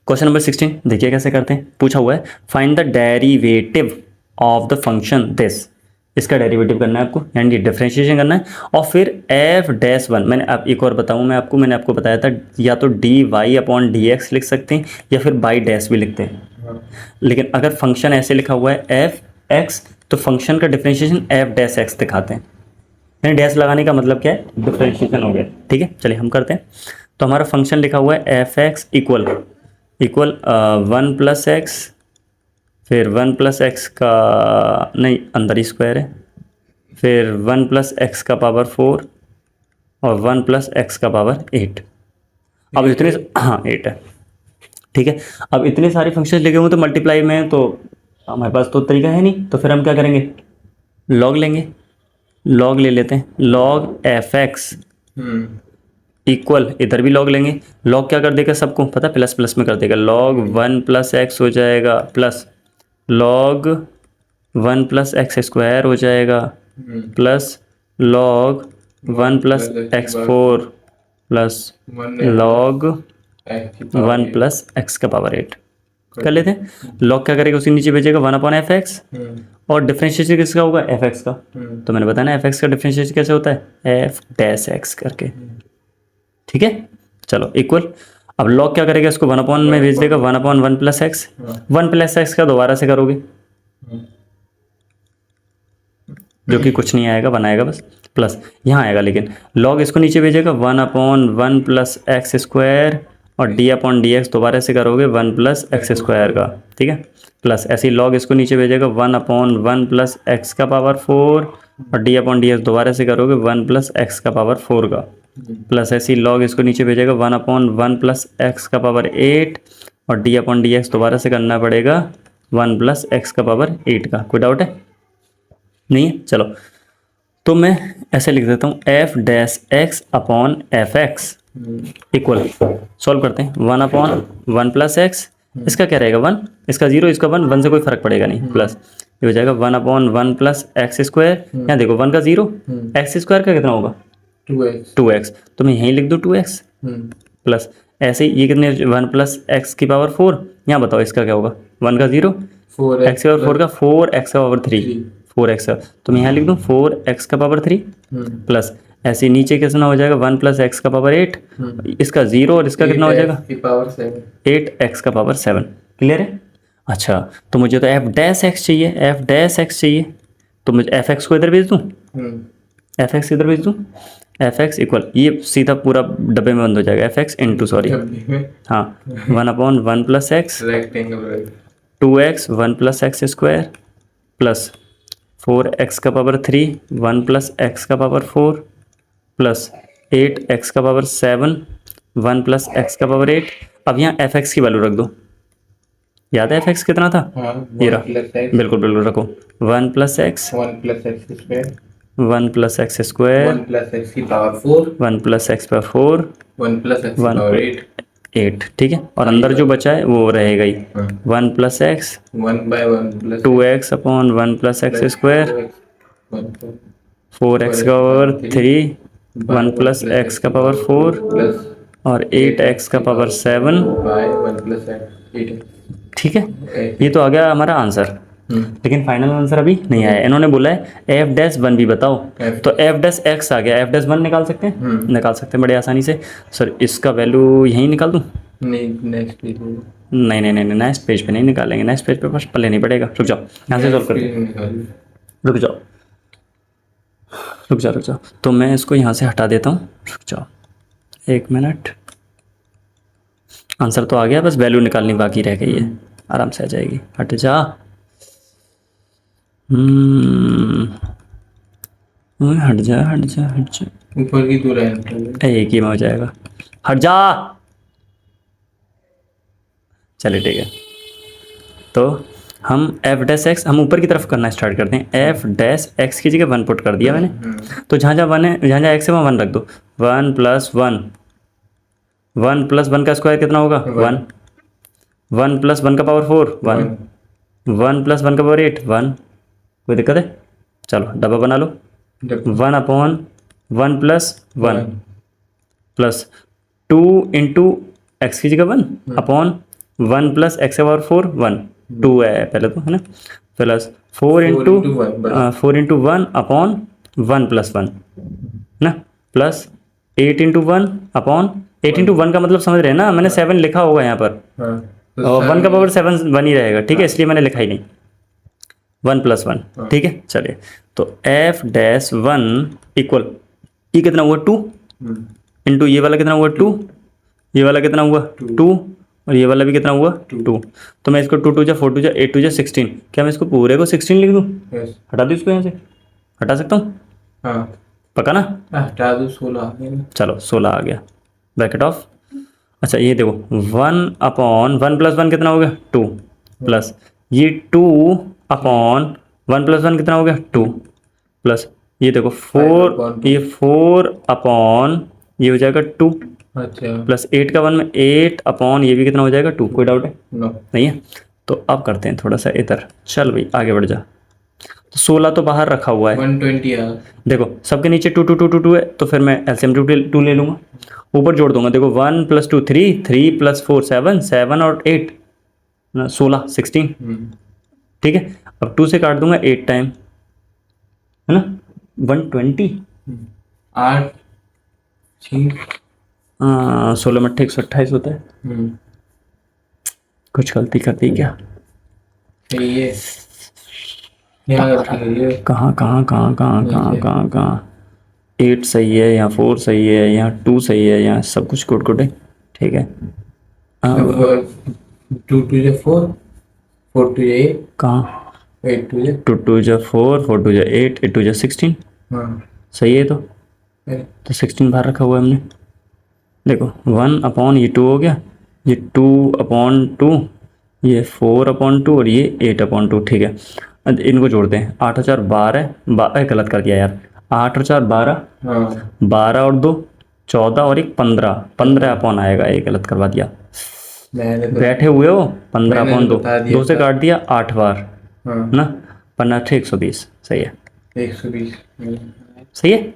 Question number 16 देखिए कैसे करते हैं। पूछा हुआ है find the derivative of the function this. इसका डेरिवेटिव करना है आपको, यानी डिफरेंशिएशन करना है। और फिर एफ डैश वन, मैंने आप एक और बताऊँ मैं आपको, मैंने आपको बताया था या तो d y upon d x लिख सकते हैं या फिर बाई डैश भी लिखते हैं। लेकिन अगर फंक्शन ऐसे लिखा हुआ है एफ एक्स, तो फंक्शन का डिफरेंशिएशन एफ डैश एक्स दिखाते हैं। यानी डैश लगाने का मतलब क्या है, डिफरेंशिएशन हो गया। ठीक है, चलिए हम करते हैं। तो हमारा फंक्शन लिखा हुआ है F x equal one plus x, फिर वन प्लस एक्स का नहीं अंदर ही स्क्वायर है, फिर वन प्लस एक्स का पावर 4 और वन प्लस एक्स का पावर 8। अब इतने, हाँ 8 है। ठीक है, अब इतने सारे फंक्शन लिखे हुए तो मल्टीप्लाई में तो हमारे पास तो तरीका है नहीं, तो फिर हम क्या करेंगे, लॉग लेंगे। लॉग ले लेते हैं, लॉग एफ एक्स इक्वल, इधर भी लॉग लेंगे। लॉग क्या कर देगा, सबको पता, प्लस प्लस में कर देगा। लॉग वन प्लस एक्स हो जाएगा plus log one plus X square हो जाएगा plus log one plus x 4 plus log one plus x का पावर 8 कर लेते हैं। लॉग क्या करेगा, उसी नीचे भेजेगा 1 अपॉन एफ एक्स, और डिफरेंशिएशन किसका होगा, एफ एक्स का। तो मैंने बताया ना एफ एक्स का डिफरेंशिएशन कैसे होता है, एफ डैश एक्स करके। ठीक है, चलो इक्वल। अब लॉग क्या करेगा, इसको 1 अपॉन में भेज देगा, 1 upon one plus x. One plus x का दोबारा से करोगे, जो कि कुछ नहीं आएगा, बनाएगा बस प्लस यहाँ आएगा। लेकिन लॉग इसको नीचे भेजेगा 1 upon one plus X square, और डी अपॉन डी एक्स दोबारा से करोगे 1 प्लस एक्स स्क्वायर का। ठीक है, प्लस ऐसे ही लॉग इसको नीचे भेजेगा 1 अपॉन वन प्लस एक्स का पावर 4, और डी अपॉन डी एक्स दोबारा से करोगे 1 प्लस एक्स का पावर 4 का। प्लस ऐसे ही लॉग इसको नीचे भेजेगा 1 अपॉन वन प्लस एक्स का पावर 8, और डी अपॉन डी एक्स दोबारा से करना पड़ेगा 1 प्लस एक्स का पावर 8 का। कोई डाउट है नहीं है, चलो तो मैं ऐसे लिख देता हूँ F dash x upon F x equal, solve करते हैं 1 अपॉन वन प्लस एक्स, इसका क्या रहेगा 1, इसका 0, इसका 1, 1 से कोई फर्क पड़ेगा नहीं, प्लस ये हो जाएगा 1 upon one plus X square. यहाँ देखो 1 का 0, एक्स स्क्वायर का कितना होगा 2x, तो मैं यहीं लिख दूँ 2x प्लस ऐसे ही ये कितने 1 प्लस एक्स की पावर 4। यहाँ बताओ इसका क्या होगा, 1 का 0, एक्स का पावर 4 का 4 एक्स का पावर 3, 4x का, तो मैं यहाँ लिख दूँ 4x का पावर 3 प्लस ऐसे नीचे कितना हो जाएगा 1 प्लस एक्स का पावर 8, इसका 0 और इसका कितना हो जाएगा 8x का पावर 7। क्लियर है। अच्छा, तो मुझे तो एफ डैश एक्स चाहिए, एफ डैश एक्स चाहिए, तो मुझे एफ एक्स को इधर भेज दूँ, एफ एक्स इधर भेज दूँ, एफ एक्स इक्वल, ये सीधा पूरा डब्बे में बंद हो जाएगा, एफ एक्स इंटू सॉरी हाँ 1 upon one plus x 2x 1 plus X square plus 4x का पावर 3 1 प्लस एक्स का पावर 4 प्लस 8x का पावर 7 1 प्लस एक्स का पावर 8। अब यहाँ एफ एक्स की वैल्यू रख दो, याद है एफ एक्स कितना था, ये रहा, बिल्कुल बिल्कुल रखो 1 plus X 1 plus X square 1 plus X की power 4 1 plus X power 4 1 plus X power 8। ठीक है, और अंदर जो बचा है वो रहेगा ही 1 plus x 2x upon 1 plus X square 4x का पावर 3 1 प्लस एक्स का पावर 4 और 8x का पावर 7। ठीक है, ये तो आ गया हमारा आंसर, लेकिन फाइनल आंसर अभी नहीं आया। इन्होंने बोला है एफ डैश वन भी बताओ, तो एफ डैश एक्स आ गया, एफ डैश वन निकाल सकते हैं, निकाल सकते हैं बड़े आसानी से। सर इसका वैल्यू यहीं निकाल दूँ, नहीं नेक्स्ट पेज पे नहीं निकालेंगे, नेक्स्ट पेज पे बस पल्ले नहीं पड़ेगा। रुक जाओ, यहाँ से सॉल्व करते, रुक जाओ, तो मैं इसको यहाँ से हटा देता हूँ। रुक जाओ 1 मिनट, आंसर तो आ गया, बस वैल्यू निकालनी बाकी रह गई है, आराम से आ जाएगी। हट जा, हट जा ऊपर की दूर है, एक ही में हो जाएगा, हट जा। चलिए ठीक है, तो हम एफ डैश एक्स हम ऊपर की तरफ करना स्टार्ट करते हैं। एफ डैश एक्स की जगह 1 पुट कर दिया मैंने, तो जहाँ जहाँ 1 है, जहाँ एक्स है वहाँ 1 रख दो। 1 प्लस 1 का स्क्वायर कितना होगा 1 प्लस 1 का पावर 4 1 प्लस 1 का पावर 8 1। कोई दिक्कत है, चलो डब्बा बना लो। 1 upon 1 plus 1 plus 2 into x की जगह 1 अपॉन 1 प्लस एक्स पावर 4 1 2 है पहले तो, है ना, plus 4 into 4 into 1 upon 1 plus 1, ना, प्लस 8 इंटू 1 अपॉन 8 इंटू 1 का मतलब समझ रहे हैं ना, मैंने 7 लिखा होगा यहाँ पर, हाँ और 1 का पावर 7 1 ही रहेगा, ठीक है, इसलिए मैंने लिखा ही नहीं, 1 प्लस 1, ठीक है। चलिए, तो एफ डैश 1 इक्वल, ये कितना हुआ 2 इंटू ये वाला कितना हुआ 2, ये वाला कितना हुआ 2, और ये वाला भी कितना हुआ 2। तो मैं इसको 2 2 जा 4 2 जा 8 2 जा 16, क्या मैं इसको पूरे को 16 लिख दूँ? यस हटा दूँ इसको यहाँ से, हटा सकता हूँ, हाँ पक्का ना? हटा दो 16 आ गया ना। चलो 16 आ गया, ब्रैकेट ऑफ। अच्छा ये देखो 1 अपॉन 1 प्लस 1 कितना हो गया 2, प्लस ये 2 अपॉन 1 प्लस 1 कितना हो गया 2, प्लस ये देखो 4, ये 4 अपॉन ये हो जाएगा 2, अच्छा प्लस 8 का 1 में 8 अपॉन ये भी कितना हो जाएगा 2, कोई डाउट है? नो नहीं है? तो अब करते हैं थोड़ा सा इधर, चल भाई आगे बढ़ जा। तो 16 तो बाहर रखा हुआ है, 120 आ देखो सबके नीचे 2 2 2 2 2 है, तो फिर मैं एलसीएम 2 ले लूँगा, ऊपर जोड़ दूंगा, देखो 1 प्लस 2 3, 3 प्लस 4 7, 7 और 8 ना 16 16, ठीक है। अब 2 से काट दूंगा 8 टाइम, है ना, 120, 8 6 16 में 128 होता है, कुछ गलती कर दी क्या? सही है यहाँ रखिए ये कहाँ कहाँ कहाँ कहाँ कहाँ कहाँ कहाँ 8 सही है, यहाँ 4 सही है, यहाँ 2 सही है, यहाँ सब कुछ गुड गुड है, ठीक है। 2 2 जा 4 4 2 जा 8 कहाँ 8 2 जा 2 2 जा 4 4 2 जा 8 8 2 जा 16, हाँ सही है। तो अरे 16 बाहर रखा हुआ है हमने, देखो 1 अपॉन ये 2 हो गया, ये 2 अपॉन 2, ये 4 अपॉन 2 और ये 8 अपॉन 2, ठीक है। अब इनको जोड़ते हैं, 8 और 4 12, गलत कर दिया यार, 8 और 4 12, हाँ 12 और 2 14 और 1 15, 15 अपॉन आएगा, ये गलत करवा दिया, मैंने तो बैठे हुए हो 15 मैंने अपॉन तो 2, बता दिया 2 से था। काट दिया 8 बार, हाँ ना, 15 120, सही है, 120 सही है।